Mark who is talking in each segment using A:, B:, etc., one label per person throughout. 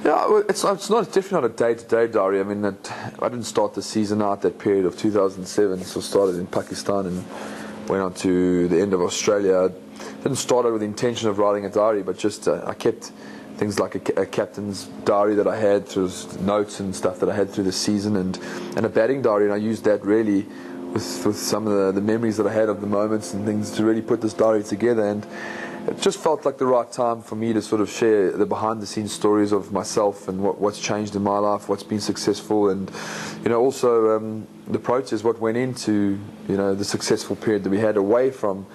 A: Yeah, well, it's definitely not a day-to-day diary. I mean, I didn't start the season out that period of 2007, so I started in Pakistan and went on to the end of Australia. I didn't start out with the intention of writing a diary, but just I kept things like a captain's diary that I had through notes and stuff that I had through the season, and a batting diary, and I used that really with some of the memories that I had of the moments and things to really put this diary together. And it just felt like the right time for me to sort of share the behind-the-scenes stories of myself and what's changed in my life, what's been successful, and also the process, what went into the successful period that we had away from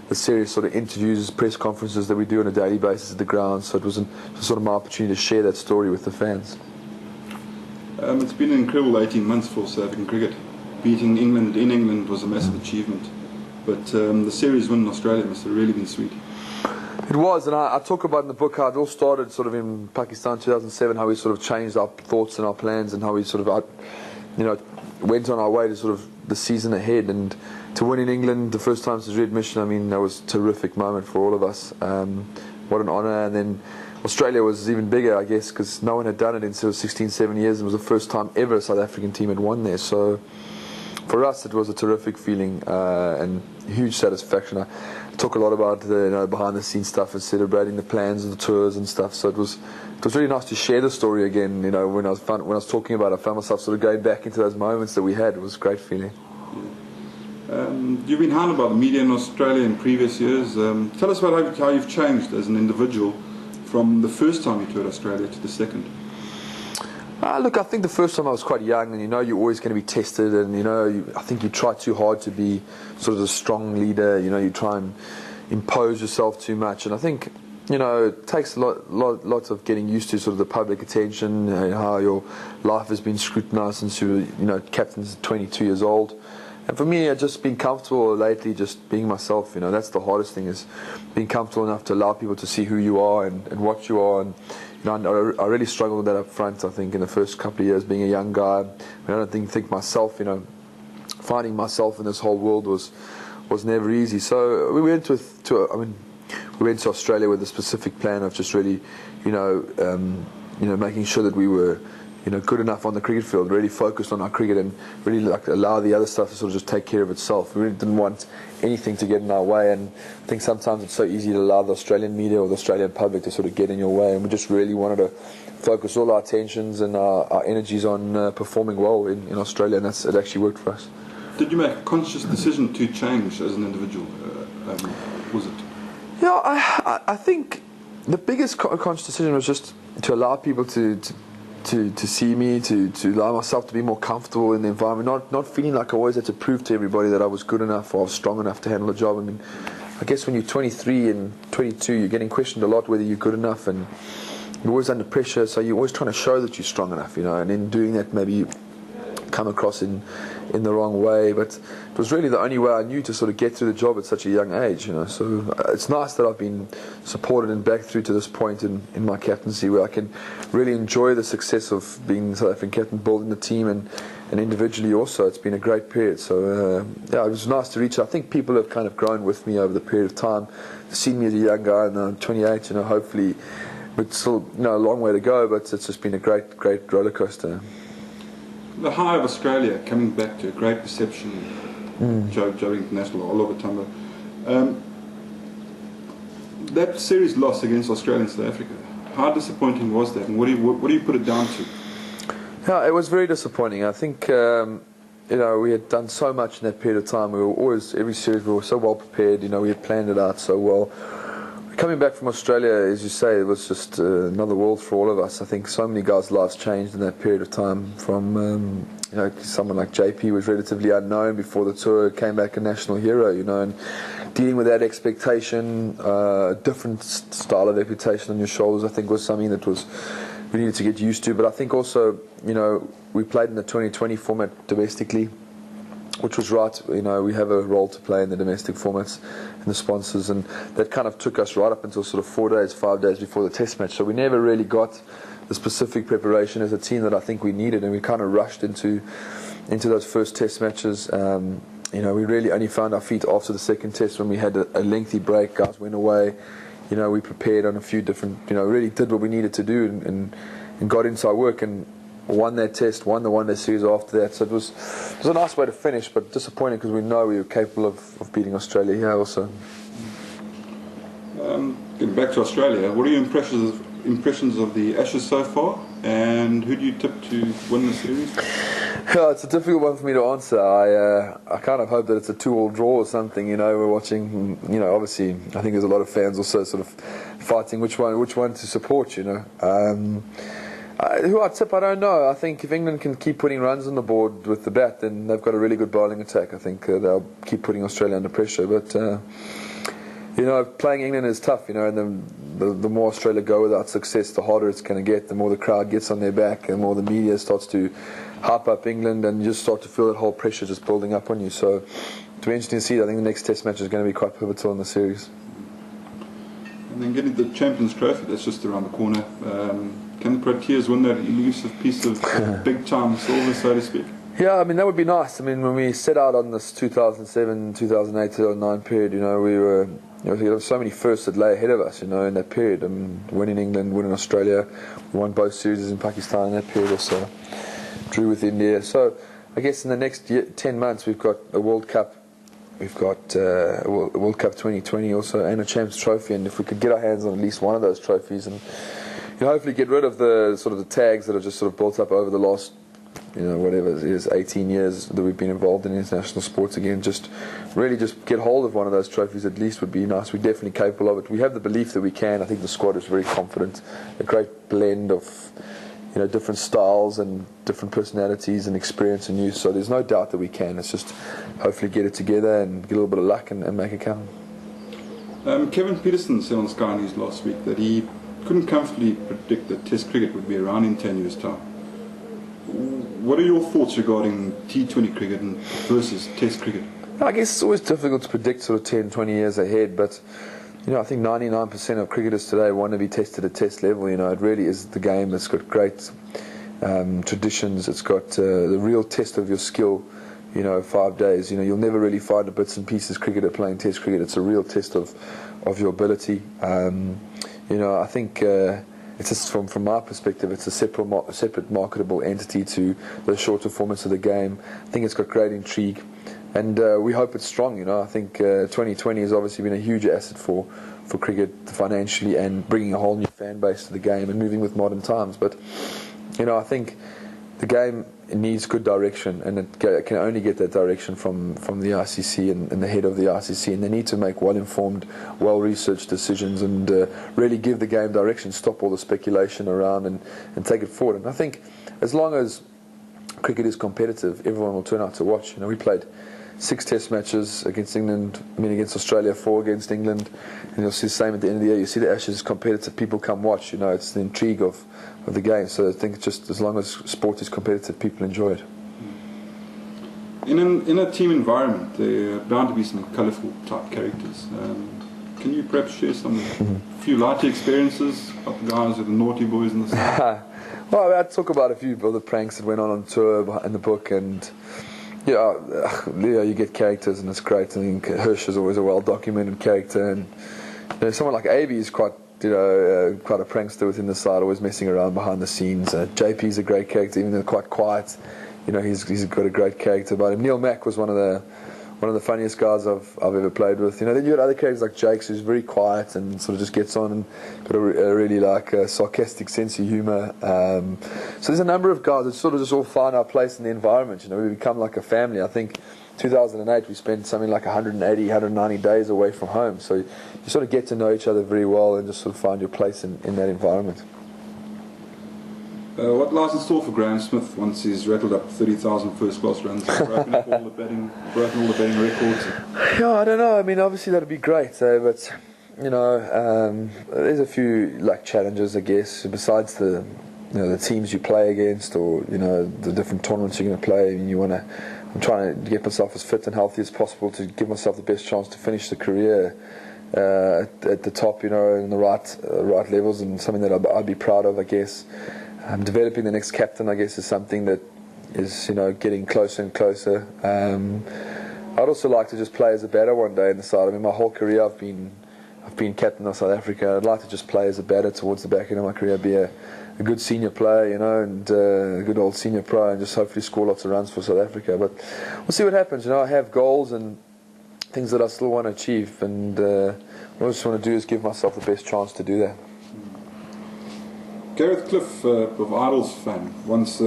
A: the serious sort of interviews, press conferences that we do on a daily basis at the ground. So it was sort of my opportunity to share that story with the fans.
B: It's been an incredible 18 months for South African cricket. Beating England in England was a massive achievement, but the series win in Australia must have really been sweet.
A: It was, and I talk about in the book how it all started sort of in Pakistan 2007, how we sort of changed our thoughts and our plans, and how we sort of went on our way to sort of the season ahead. And to win in England the first time since readmission, I mean, that was a terrific moment for all of us. What an honour. And then Australia was even bigger, I guess, because no one had done it in sort of 16, 17 years. It was the first time ever a South African team had won there. So for us, it was a terrific feeling and huge satisfaction. I talk a lot about the behind-the-scenes stuff and celebrating the plans and the tours and stuff. So it was really nice to share the story again. When I was talking about it, I found myself sort of going back into those moments that we had. It was a great feeling.
B: You've been hounded by the media in Australia in previous years. Tell us about how you've changed as an individual from the first time you toured Australia to the second.
A: Look, I think the first time I was quite young, and you're always going to be tested, and I think you try too hard to be sort of a strong leader. You try and impose yourself too much, and I think it takes lots of getting used to sort of the public attention, how your life has been scrutinised since you were captain's 22 years old. And for me, just being comfortable lately, just being myself, that's the hardest thing, is being comfortable enough to allow people to see who you are and what you are. And I really struggled with that up front, I think, in the first couple of years, being a young guy. I don't think myself, finding myself in this whole world was never easy. So we went to Australia with a specific plan of just really, making sure that we were good enough on the cricket field, really focused on our cricket, and really allow the other stuff to sort of just take care of itself. We really didn't want anything to get in our way, and I think sometimes it's so easy to allow the Australian media or the Australian public to sort of get in your way, and we just really wanted to focus all our attentions and our energies on performing well in Australia, and it actually worked for us.
B: Did you make a conscious decision to change as an individual? Was it?
A: Yeah, I think the biggest conscious decision was just to allow people to see me, to allow myself to be more comfortable in the environment, not feeling like I always had to prove to everybody that I was good enough or I was strong enough to handle the job. I mean, I guess when you're 23 and 22, you're getting questioned a lot whether you're good enough, and you're always under pressure, so you're always trying to show that you're strong enough, and in doing that maybe you come across in the wrong way. But it was really the only way I knew to sort of get through the job at such a young age, so it's nice that I've been supported and backed through to this point in my captaincy, where I can really enjoy the success of being South African captain, building the team, and individually also. It's been a great period, so it was nice to reach. I think people have kind of grown with me over the period of time, seen me as a young guy, and I'm 28, hopefully, but still a long way to go, but it's just been a great roller coaster.
B: The high of Australia, coming back to a great reception, Joe International all over Tambo. That series loss against Australia and South Africa, how disappointing was that, and what do you put it down to?
A: Yeah, it was very disappointing. I think we had done so much in that period of time. We were always, every series, we were so well prepared. We had planned it out so well. Coming back from Australia, as you say, it was just another world for all of us. I think so many guys' lives changed in that period of time. From someone like JP was relatively unknown before the tour, came back a national hero, and dealing with that expectation, a different style of reputation on your shoulders, I think was something that we needed to get used to. But I think also, we played in the 2020 format domestically, which was right. We have a role to play in the domestic formats and the sponsors, and that kind of took us right up until sort of 5 days before the test match. So we never really got the specific preparation as a team that I think we needed, and we kind of rushed into those first test matches. We really only found our feet after the second test, when we had a lengthy break. Guys went away. We prepared on a few different, really did what we needed to do, and got inside work and won that test, won the one-day series after that. So it was a nice way to finish, but disappointing because we know we were capable of beating Australia here also.
B: Getting back to Australia, what are your impressions of the Ashes so far, and who do you tip to win the series?
A: Yeah, it's a difficult one for me to answer. I kind of hope that it's a 2-2 draw or something. We're watching. Obviously, I think there's a lot of fans also sort of fighting which one to support. Who I tip, I don't know. I think if England can keep putting runs on the board with the bat, then they've got a really good bowling attack. I think they'll keep putting Australia under pressure. But playing England is tough. And the more Australia go without success, the harder it's going to get. The more the crowd gets on their back, the more the media starts to hype up England, and you just start to feel that whole pressure just building up on you. So it'll be interesting to see. I think the next Test match is going to be quite pivotal in the series.
B: And then getting the Champions Trophy that's just around the corner. Can the Proteas win that elusive piece of big time silver, so to speak?
A: Yeah, I mean that would be nice. I mean when we set out on this 2007, 2008, 2009 period, we were there were so many firsts that lay ahead of us, in that period. I mean, winning England, winning Australia, we won both series in Pakistan in that period also. Drew with India. So I guess in the next 10 months we've got a World Cup, we've got a World Cup 2020 also, and a Champions Trophy. And if we could get our hands on at least one of those trophies, and hopefully get rid of the sort of the tags that have just sort of built up over the last whatever it is, 18 years that we've been involved in international sports again, just really just get hold of one of those trophies at least would be nice. We're definitely capable of it. We have the belief that we can. I think the squad is very confident. A great blend of different styles and different personalities and experience and youth. So there's no doubt that we can. It's just hopefully get it together and get a little bit of luck and make it count.
B: Kevin Peterson said on Sky News last week that he couldn't comfortably predict that Test cricket would be around in 10 years' time. What are your thoughts regarding T20 cricket versus Test cricket?
A: I guess it's always difficult to predict sort of 10, 20 years ahead, but I think 99% of cricketers today want to be tested at Test level. It really is the game that's got great traditions. It's got the real test of your skill. 5 days. You'll never really find a bits and pieces cricketer playing Test cricket. It's a real test of your ability. I think it's just from my perspective, it's a separate marketable entity to the shorter formats of the game. I think it's got great intrigue. And we hope it's strong. I think 2020 has obviously been a huge asset for cricket financially and bringing a whole new fan base to the game and moving with modern times. But I think the game needs good direction, and it can only get that direction from the ICC and the head of the ICC, and they need to make well-informed, well-researched decisions and really give the game direction, stop all the speculation around and take it forward. And I think as long as cricket is competitive, everyone will turn out to watch. We played 6 Test matches against England, against Australia, 4 against England, and you'll see the same at the end of the year. You see the Ashes is competitive, people come watch. It's the intrigue of the game. So I think just as long as sport is competitive, people enjoy it.
B: In a team environment, there are bound to be some colourful type characters. Can you perhaps share some few lighter experiences of the guys, with the naughty boys in the side?
A: Well, I talk about a few of the pranks that went on tour in the book, and you get characters, and it's great. I think Hirsch is always a well-documented character, and someone like Abe is quite a prankster within the side, always messing around behind the scenes. JP's a great character, even though quite quiet. He's got a great character about him. Neil Mack was one of the funniest guys I've ever played with. Then you got other characters like Jakes, who's very quiet and sort of just gets on and got a really sarcastic sense of humour. So there's a number of guys that sort of just all find our place in the environment. We become like a family. I think 2008 we spent something like 180, 190 days away from home. So you sort of get to know each other very well and just sort of find your place in that environment.
B: What lies in store for Graeme Smith once he's rattled up 30,000 first-class runs and broken all the batting records?
A: Yeah, I don't know. I mean, obviously that'd be great. But there's a few challenges, I guess. Besides the teams you play against, or the different tournaments you're going to play. I'm trying to get myself as fit and healthy as possible to give myself the best chance to finish the career at the top, in the right levels, and something that I'd be proud of, I guess. Developing the next captain, I guess, is something that is getting closer and closer. I'd also like to just play as a batter one day in the side. I mean, my whole career I've been captain of South Africa. I'd like to just play as a batter towards the back end of my career, be a a good senior player, you know, and a good old senior pro, and just hopefully score lots of runs for South Africa. But we'll see what happens. You know, I have goals and things that I still want to achieve, and what I just want to do is give myself the best chance to do that.
B: Gareth Cliff, of Idols fan, once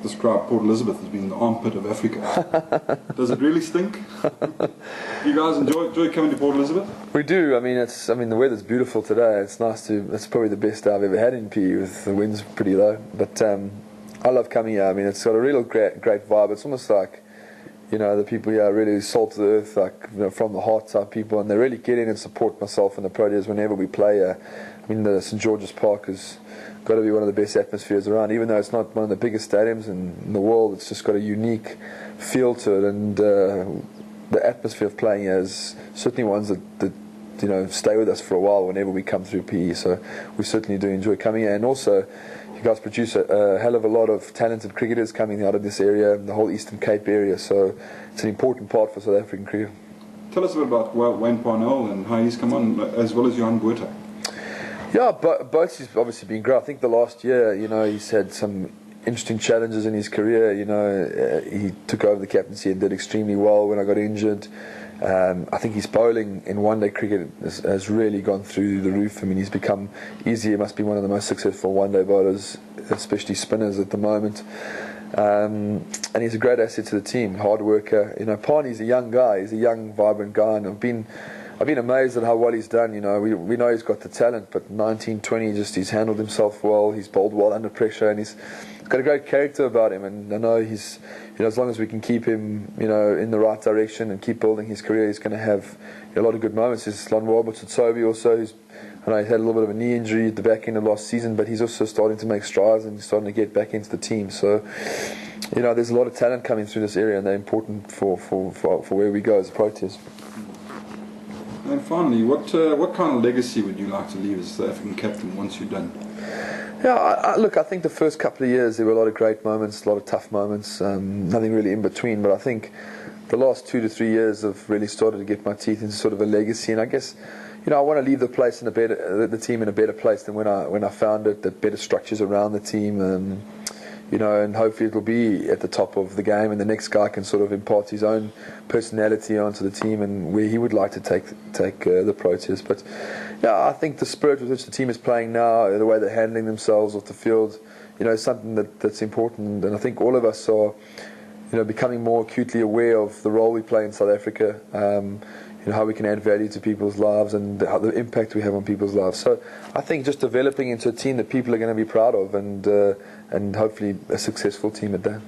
B: described Port Elizabeth as being the armpit of Africa. Does it really stink? You guys enjoy coming to Port Elizabeth?
A: We do. I mean, the weather's beautiful today. It's nice to. It's probably the best I've ever had in PE. With the wind's pretty low, but I love coming here. I mean, it's got a real great vibe. It's almost like, you know, the people here are really salt of the earth, like, you know, from the heart type people, and they really get in and support myself and the Proteas whenever we play here. I mean, the St George's Park has got to be one of the best atmospheres around. Even though it's not one of the biggest stadiums in the world, it's just got a unique feel to it, and the atmosphere of playing here is certainly ones that you know, stay with us for a while whenever we come through PE. So we certainly do enjoy coming here, and also you guys produce a hell of a lot of talented cricketers coming out of this area, the whole Eastern Cape area. So it's an important part for South African cricket.
B: Tell us a bit about Wayne Parnell and how he's come on, as well as Johan Botha.
A: Yeah, both has obviously been great. I think the last year, you know, he's had some interesting challenges in his career. You know, he took over the captaincy and did extremely well when I got injured. I think his bowling in one-day cricket has really gone through the roof. I mean, he's become easier. He must be one of the most successful one-day bowlers, especially spinners at the moment. And he's a great asset to the team, hard worker. You know, Parney's a young guy. He's a young, vibrant guy, and I've been amazed at how well he's done. You know, we know he's got the talent, but 19, 20, he's handled himself well. He's bowled well under pressure, and he's got a great character about him. And I know he's, you know, as long as we can keep him, you know, in the right direction and keep building his career, he's going to have a lot of good moments. There's Lonwabo Tsotsobi also, who's, I know he had a little bit of a knee injury at the back end of last season, but he's also starting to make strides and starting to get back into the team. So, you know, there's a lot of talent coming through this area, and they're important for where we go as Proteas.
B: And finally, what kind of legacy would you like to leave as South African captain once you're done?
A: Yeah, look, I think the first couple of years there were a lot of great moments, a lot of tough moments, nothing really in between. But I think the last 2 to 3 years have really started to get my teeth into sort of a legacy. And I guess, you know, I want to leave the team in a better place than when I found it. That better structures around the team. You know, and hopefully it'll be at the top of the game, and the next guy can sort of impart his own personality onto the team and where he would like to take the Proteas. But yeah, I think the spirit with which the team is playing now, the way they're handling themselves off the field, you know, is something that's important. And I think all of us are, you know, becoming more acutely aware of the role we play in South Africa. You know, how we can add value to people's lives and how the impact we have on people's lives. So I think just developing into a team that people are going to be proud of, and hopefully a successful team at that.